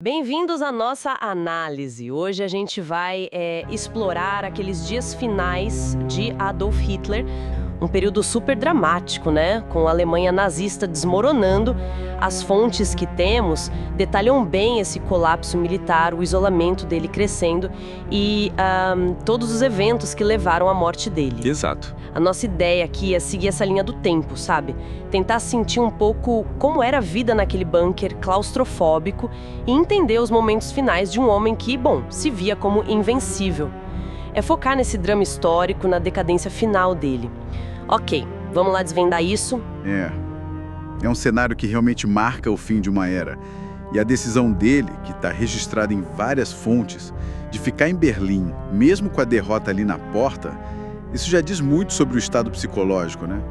Bem-vindos à nossa análise. Hoje a gente vai explorar aqueles dias finais de Adolf Hitler, um período super dramático, né? Com a Alemanha nazista desmoronando. As fontes que temos detalham bem esse colapso militar, o isolamento dele crescendo e todos os eventos que levaram à morte dele. Exato. A nossa ideia aqui é seguir essa linha do tempo, sabe? Tentar sentir um pouco como era a vida naquele bunker claustrofóbico e entender os momentos finais de um homem que, bom, se via como invencível. É focar nesse drama histórico, na decadência final dele. Ok, vamos lá desvendar isso? É um cenário que realmente marca o fim de uma era. E a decisão dele, que está registrada em várias fontes, de ficar em Berlim, mesmo com a derrota ali na porta, isso já diz muito sobre o estado psicológico, né?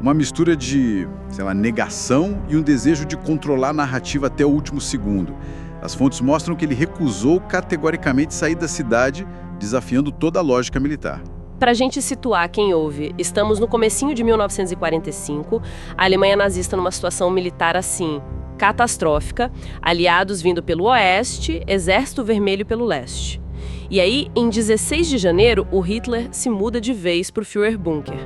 Uma mistura de, negação e um desejo de controlar a narrativa até o último segundo. As fontes mostram que ele recusou categoricamente sair da cidade, desafiando toda a lógica militar. Para a gente situar quem ouve, estamos no comecinho de 1945, a Alemanha nazista numa situação militar assim, catastrófica, aliados vindo pelo oeste, Exército Vermelho pelo leste. E aí, em 16 de janeiro, o Hitler se muda de vez para o Führerbunker.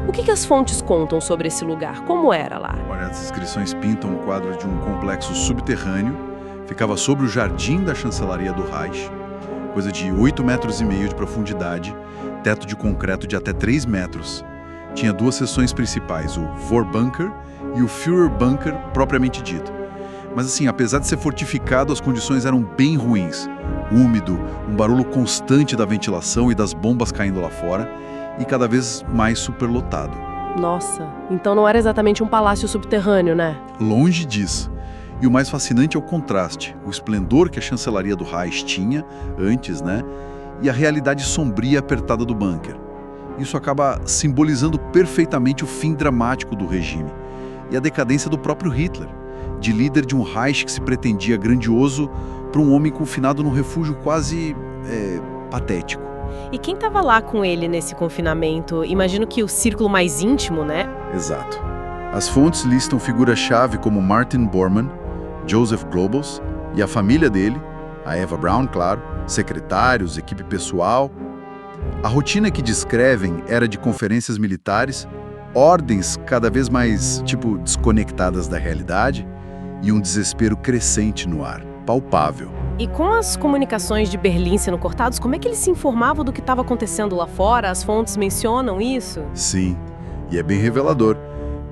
O que as fontes contam sobre esse lugar? Como era lá? Olha, as inscrições pintam o quadro de um complexo subterrâneo, ficava sobre o jardim da chancelaria do Reich, coisa de 8,5 metros de profundidade, teto de concreto de até 3 metros. Tinha 2 seções principais, o Vorbunker e o Führerbunker propriamente dito. Mas assim, apesar de ser fortificado, as condições eram bem ruins. Úmido, um barulho constante da ventilação e das bombas caindo lá fora, e cada vez mais superlotado. Nossa, então não era exatamente um palácio subterrâneo, né? Longe disso. E o mais fascinante é o contraste, o esplendor que a chancelaria do Reich tinha antes, né? E a realidade sombria e apertada do bunker. Isso acaba simbolizando perfeitamente o fim dramático do regime e a decadência do próprio Hitler, de líder de um Reich que se pretendia grandioso para um homem confinado num refúgio quase patético. E quem estava lá com ele nesse confinamento? Imagino que o círculo mais íntimo, né? Exato. As fontes listam figuras-chave como Martin Bormann, Joseph Goebbels e a família dele, a Eva Braun, claro, secretários, equipe pessoal. A rotina que descrevem era de conferências militares, ordens cada vez mais, desconectadas da realidade e um desespero crescente no ar, palpável. E com as comunicações de Berlim sendo cortadas, como é que eles se informavam do que estava acontecendo lá fora? As fontes mencionam isso? Sim, e é bem revelador.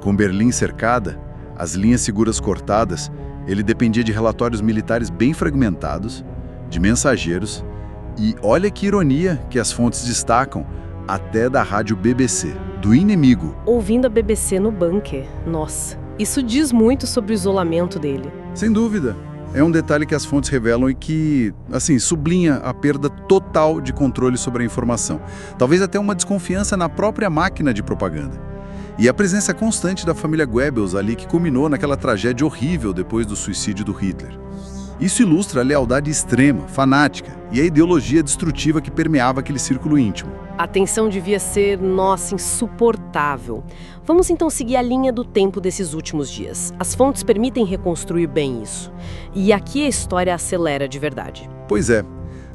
Com Berlim cercada, as linhas seguras cortadas, ele dependia de relatórios militares bem fragmentados, de mensageiros, e olha que ironia que as fontes destacam, até da rádio BBC, do inimigo. Ouvindo a BBC no bunker, nossa, isso diz muito sobre o isolamento dele. Sem dúvida. É um detalhe que as fontes revelam e que, sublinha a perda total de controle sobre a informação. Talvez até uma desconfiança na própria máquina de propaganda. E a presença constante da família Goebbels ali que culminou naquela tragédia horrível depois do suicídio do Hitler. Isso ilustra a lealdade extrema, fanática e a ideologia destrutiva que permeava aquele círculo íntimo. A tensão devia ser, insuportável. Vamos então seguir a linha do tempo desses últimos dias. As fontes permitem reconstruir bem isso. E aqui a história acelera de verdade. Pois é.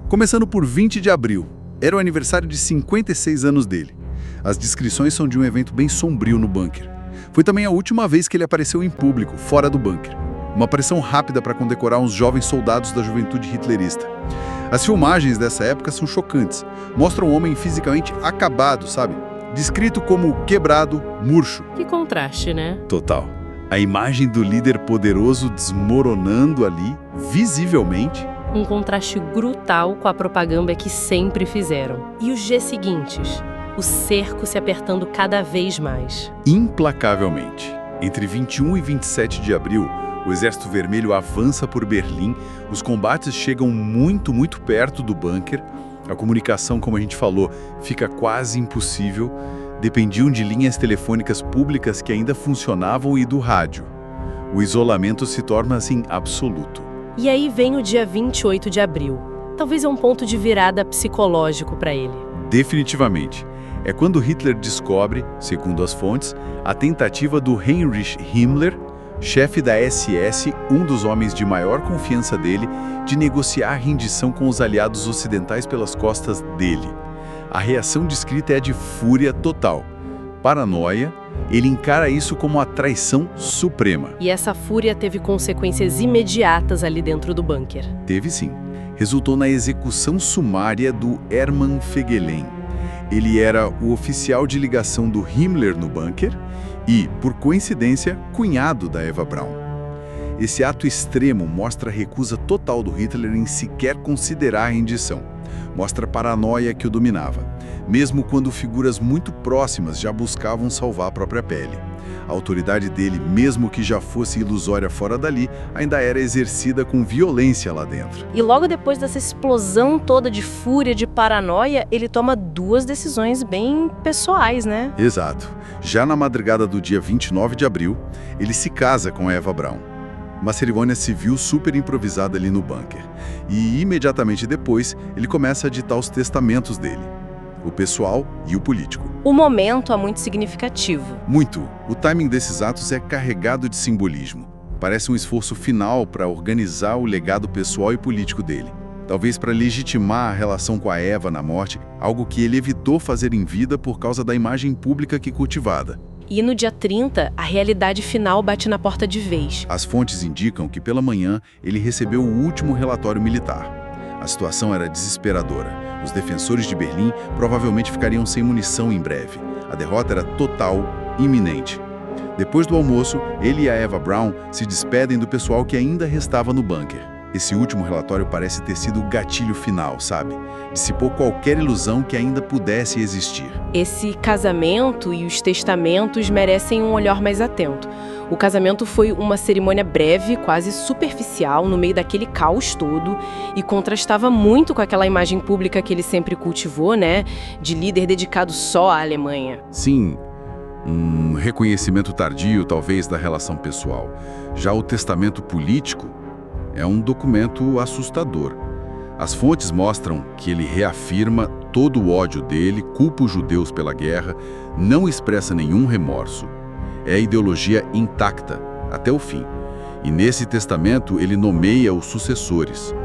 Começando por 20 de abril. Era o aniversário de 56 anos dele. As descrições são de um evento bem sombrio no bunker. Foi também a última vez que ele apareceu em público, fora do bunker. Uma aparição rápida para condecorar uns jovens soldados da juventude hitlerista. As filmagens dessa época são chocantes. Mostram um homem fisicamente acabado, sabe? Descrito como quebrado, murcho. Que contraste, né? Total. A imagem do líder poderoso desmoronando ali, visivelmente. Um contraste brutal com a propaganda que sempre fizeram. E os dias seguintes? O cerco se apertando cada vez mais. Implacavelmente. Entre 21 e 27 de abril, o Exército Vermelho avança por Berlim, os combates chegam muito perto do bunker, a comunicação, como a gente falou, fica quase impossível, dependiam de linhas telefônicas públicas que ainda funcionavam e do rádio. O isolamento se torna, absoluto. E aí vem o dia 28 de abril. Talvez é um ponto de virada psicológico para ele. Definitivamente. É quando Hitler descobre, segundo as fontes, a tentativa do Heinrich Himmler, chefe da SS, um dos homens de maior confiança dele, de negociar a rendição com os aliados ocidentais pelas costas dele. A reação descrita é de fúria total. Paranoia, ele encara isso como a traição suprema. E essa fúria teve consequências imediatas ali dentro do bunker. Teve sim. Resultou na execução sumária do Hermann Fegelein. Ele era o oficial de ligação do Himmler no bunker e, por coincidência, cunhado da Eva Braun. Esse ato extremo mostra a recusa total do Hitler em sequer considerar a rendição. Mostra a paranoia que o dominava, mesmo quando figuras muito próximas já buscavam salvar a própria pele. A autoridade dele, mesmo que já fosse ilusória fora dali, ainda era exercida com violência lá dentro. E logo depois dessa explosão toda de fúria, de paranoia, ele toma duas decisões bem pessoais, né? Exato. Já na madrugada do dia 29 de abril, ele se casa com a Eva Braun. Uma cerimônia civil super improvisada ali no bunker. E imediatamente depois, ele começa a ditar os testamentos dele. O pessoal e o político. O momento é muito significativo. Muito. O timing desses atos é carregado de simbolismo. Parece um esforço final para organizar o legado pessoal e político dele. Talvez para legitimar a relação com a Eva na morte, algo que ele evitou fazer em vida por causa da imagem pública que cultivava. E no dia 30, a realidade final bate na porta de vez. As fontes indicam que pela manhã ele recebeu o último relatório militar. A situação era desesperadora. Os defensores de Berlim provavelmente ficariam sem munição em breve. A derrota era total, iminente. Depois do almoço, ele e a Eva Braun se despedem do pessoal que ainda restava no bunker. Esse último relatório parece ter sido o gatilho final, sabe? Dissipou qualquer ilusão que ainda pudesse existir. Esse casamento e os testamentos merecem um olhar mais atento. O casamento foi uma cerimônia breve, quase superficial, no meio daquele caos todo, e contrastava muito com aquela imagem pública que ele sempre cultivou, né? De líder dedicado só à Alemanha. Sim, um reconhecimento tardio, talvez, da relação pessoal. Já o testamento político é um documento assustador. As fontes mostram que ele reafirma todo o ódio dele, culpa os judeus pela guerra, não expressa nenhum remorso. É a ideologia intacta, até o fim. E nesse testamento ele nomeia os sucessores.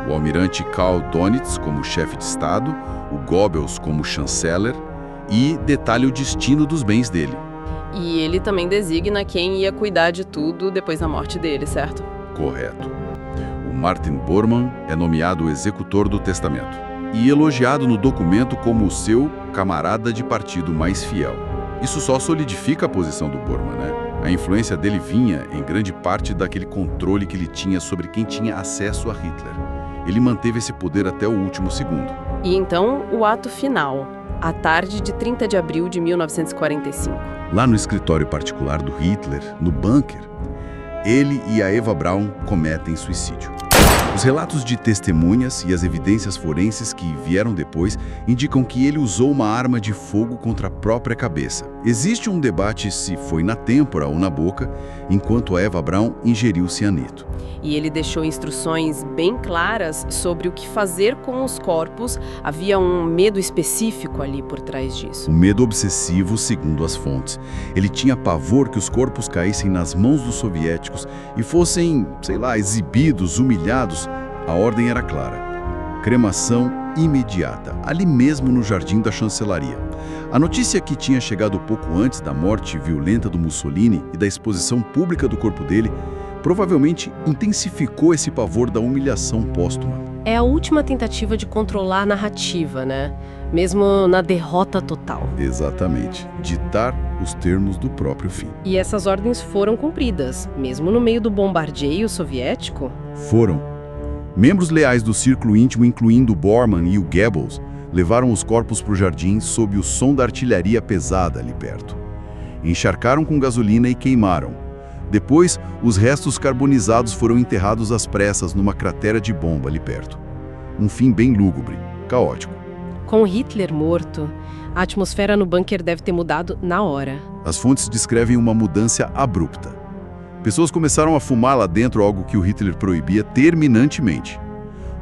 O almirante Karl Dönitz como chefe de Estado, o Goebbels como chanceler e detalha o destino dos bens dele. E ele também designa quem ia cuidar de tudo depois da morte dele, certo? Correto. Martin Bormann é nomeado o executor do testamento e elogiado no documento como o seu camarada de partido mais fiel. Isso só solidifica a posição do Bormann, né? A influência dele vinha, em grande parte, daquele controle que ele tinha sobre quem tinha acesso a Hitler. Ele manteve esse poder até o último segundo. E então, o ato final, à tarde de 30 de abril de 1945. Lá no escritório particular do Hitler, no bunker, ele e a Eva Braun cometem suicídio. Os relatos de testemunhas e as evidências forenses que vieram depois indicam que ele usou uma arma de fogo contra a própria cabeça. Existe um debate se foi na têmpora ou na boca, enquanto a Eva Braun ingeriu cianeto. E ele deixou instruções bem claras sobre o que fazer com os corpos. Havia um medo específico ali por trás disso. Um medo obsessivo, segundo as fontes. Ele tinha pavor que os corpos caíssem nas mãos dos soviéticos e fossem, sei lá, exibidos, humilhados. A ordem era clara: cremação imediata, ali mesmo no jardim da chancelaria. A notícia que tinha chegado pouco antes da morte violenta do Mussolini e da exposição pública do corpo dele provavelmente intensificou esse pavor da humilhação póstuma. É a última tentativa de controlar a narrativa, né? Mesmo na derrota total. Exatamente. Ditar os termos do próprio fim. E essas ordens foram cumpridas, mesmo no meio do bombardeio soviético? Foram. Membros leais do círculo íntimo, incluindo Bormann e o Goebbels, levaram os corpos para o jardim sob o som da artilharia pesada ali perto. Encharcaram com gasolina e queimaram. Depois, os restos carbonizados foram enterrados às pressas numa cratera de bomba ali perto. Um fim bem lúgubre, caótico. Com Hitler morto, a atmosfera no bunker deve ter mudado na hora. As fontes descrevem uma mudança abrupta. Pessoas começaram a fumar lá dentro, algo que o Hitler proibia terminantemente.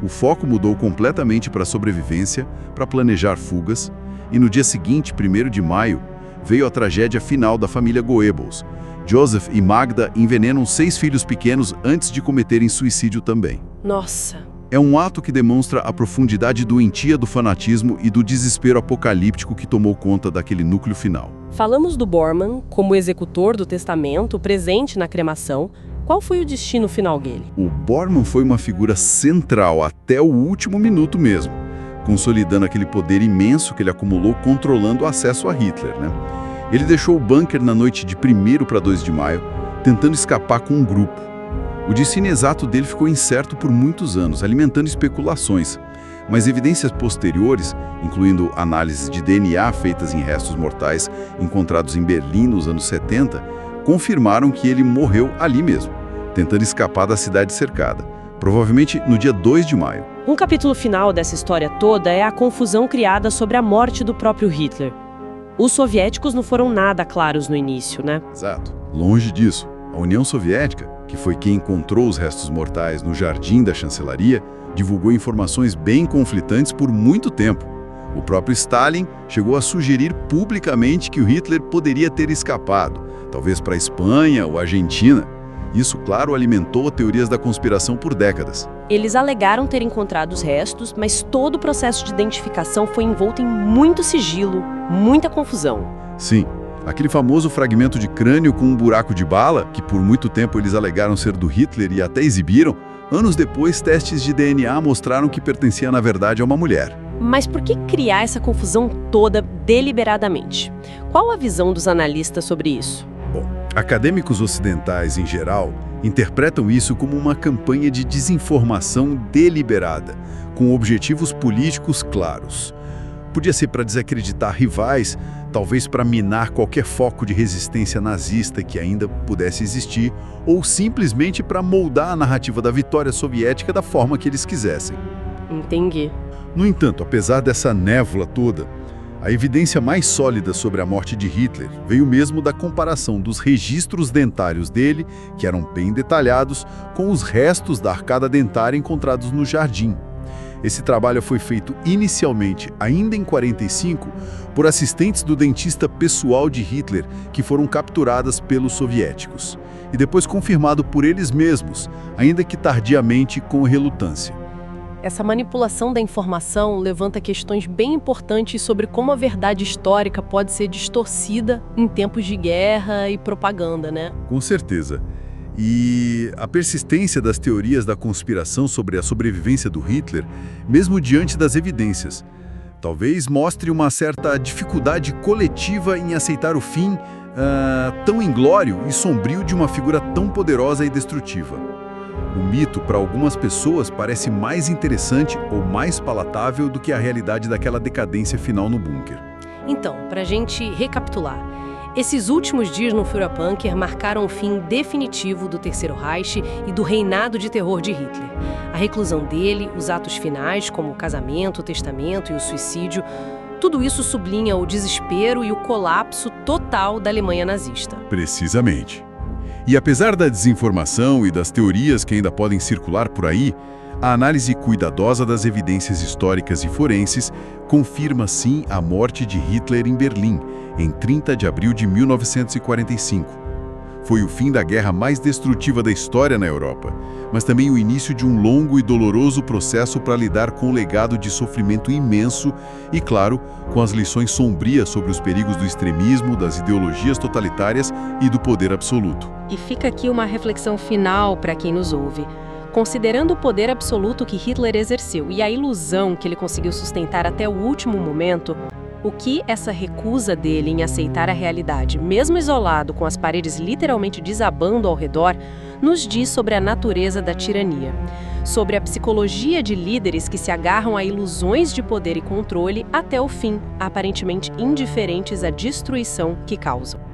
O foco mudou completamente para a sobrevivência, para planejar fugas, e no dia seguinte, 1º de maio, veio a tragédia final da família Goebbels, Joseph e Magda envenenam 6 filhos pequenos antes de cometerem suicídio também. Nossa. É um ato que demonstra a profundidade doentia do fanatismo e do desespero apocalíptico que tomou conta daquele núcleo final. Falamos do Bormann como executor do testamento presente na cremação. Qual foi o destino final dele? O Bormann foi uma figura central até o último minuto mesmo, consolidando aquele poder imenso que ele acumulou controlando o acesso a Hitler, né? Ele deixou o bunker na noite de 1º para 2 de maio, tentando escapar com um grupo. O destino exato dele ficou incerto por muitos anos, alimentando especulações. Mas evidências posteriores, incluindo análises de DNA feitas em restos mortais encontrados em Berlim nos anos 70, confirmaram que ele morreu ali mesmo, tentando escapar da cidade cercada, provavelmente no dia 2 de maio. Um capítulo final dessa história toda é a confusão criada sobre a morte do próprio Hitler. Os soviéticos não foram nada claros no início, né? Exato. Longe disso. A União Soviética, que foi quem encontrou os restos mortais no jardim da chancelaria, divulgou informações bem conflitantes por muito tempo. O próprio Stalin chegou a sugerir publicamente que o Hitler poderia ter escapado, talvez para a Espanha ou Argentina. Isso, claro, alimentou teorias da conspiração por décadas. Eles alegaram ter encontrado os restos, mas todo o processo de identificação foi envolto em muito sigilo, muita confusão. Sim. Aquele famoso fragmento de crânio com um buraco de bala, que por muito tempo eles alegaram ser do Hitler e até exibiram, anos depois testes de DNA mostraram que pertencia na verdade a uma mulher. Mas por que criar essa confusão toda deliberadamente? Qual a visão dos analistas sobre isso? Bom, acadêmicos ocidentais em geral interpretam isso como uma campanha de desinformação deliberada, com objetivos políticos claros. Podia ser para desacreditar rivais, talvez para minar qualquer foco de resistência nazista que ainda pudesse existir, ou simplesmente para moldar a narrativa da vitória soviética da forma que eles quisessem. Entendi. No entanto, apesar dessa névoa toda, a evidência mais sólida sobre a morte de Hitler veio mesmo da comparação dos registros dentários dele, que eram bem detalhados, com os restos da arcada dentária encontrados no jardim. Esse trabalho foi feito inicialmente, ainda em 1945, por assistentes do dentista pessoal de Hitler, que foram capturadas pelos soviéticos, e depois confirmado por eles mesmos, ainda que tardiamente com relutância. Essa manipulação da informação levanta questões bem importantes sobre como a verdade histórica pode ser distorcida em tempos de guerra e propaganda, né? Com certeza. E a persistência das teorias da conspiração sobre a sobrevivência do Hitler, mesmo diante das evidências, talvez mostre uma certa dificuldade coletiva em aceitar o fim tão inglório e sombrio de uma figura tão poderosa e destrutiva. O mito, para algumas pessoas, parece mais interessante ou mais palatável do que a realidade daquela decadência final no bunker. Então, para a gente recapitular, esses últimos dias no Führerbunker marcaram o fim definitivo do Terceiro Reich e do reinado de terror de Hitler. A reclusão dele, os atos finais, como o casamento, o testamento e o suicídio, tudo isso sublinha o desespero e o colapso total da Alemanha nazista. Precisamente. E apesar da desinformação e das teorias que ainda podem circular por aí, a análise cuidadosa das evidências históricas e forenses confirma sim a morte de Hitler em Berlim, em 30 de abril de 1945. Foi o fim da guerra mais destrutiva da história na Europa, mas também o início de um longo e doloroso processo para lidar com o legado de sofrimento imenso e, claro, com as lições sombrias sobre os perigos do extremismo, das ideologias totalitárias e do poder absoluto. E fica aqui uma reflexão final para quem nos ouve. Considerando o poder absoluto que Hitler exerceu e a ilusão que ele conseguiu sustentar até o último momento, o que essa recusa dele em aceitar a realidade, mesmo isolado com as paredes literalmente desabando ao redor, nos diz sobre a natureza da tirania, sobre a psicologia de líderes que se agarram a ilusões de poder e controle até o fim, aparentemente indiferentes à destruição que causam.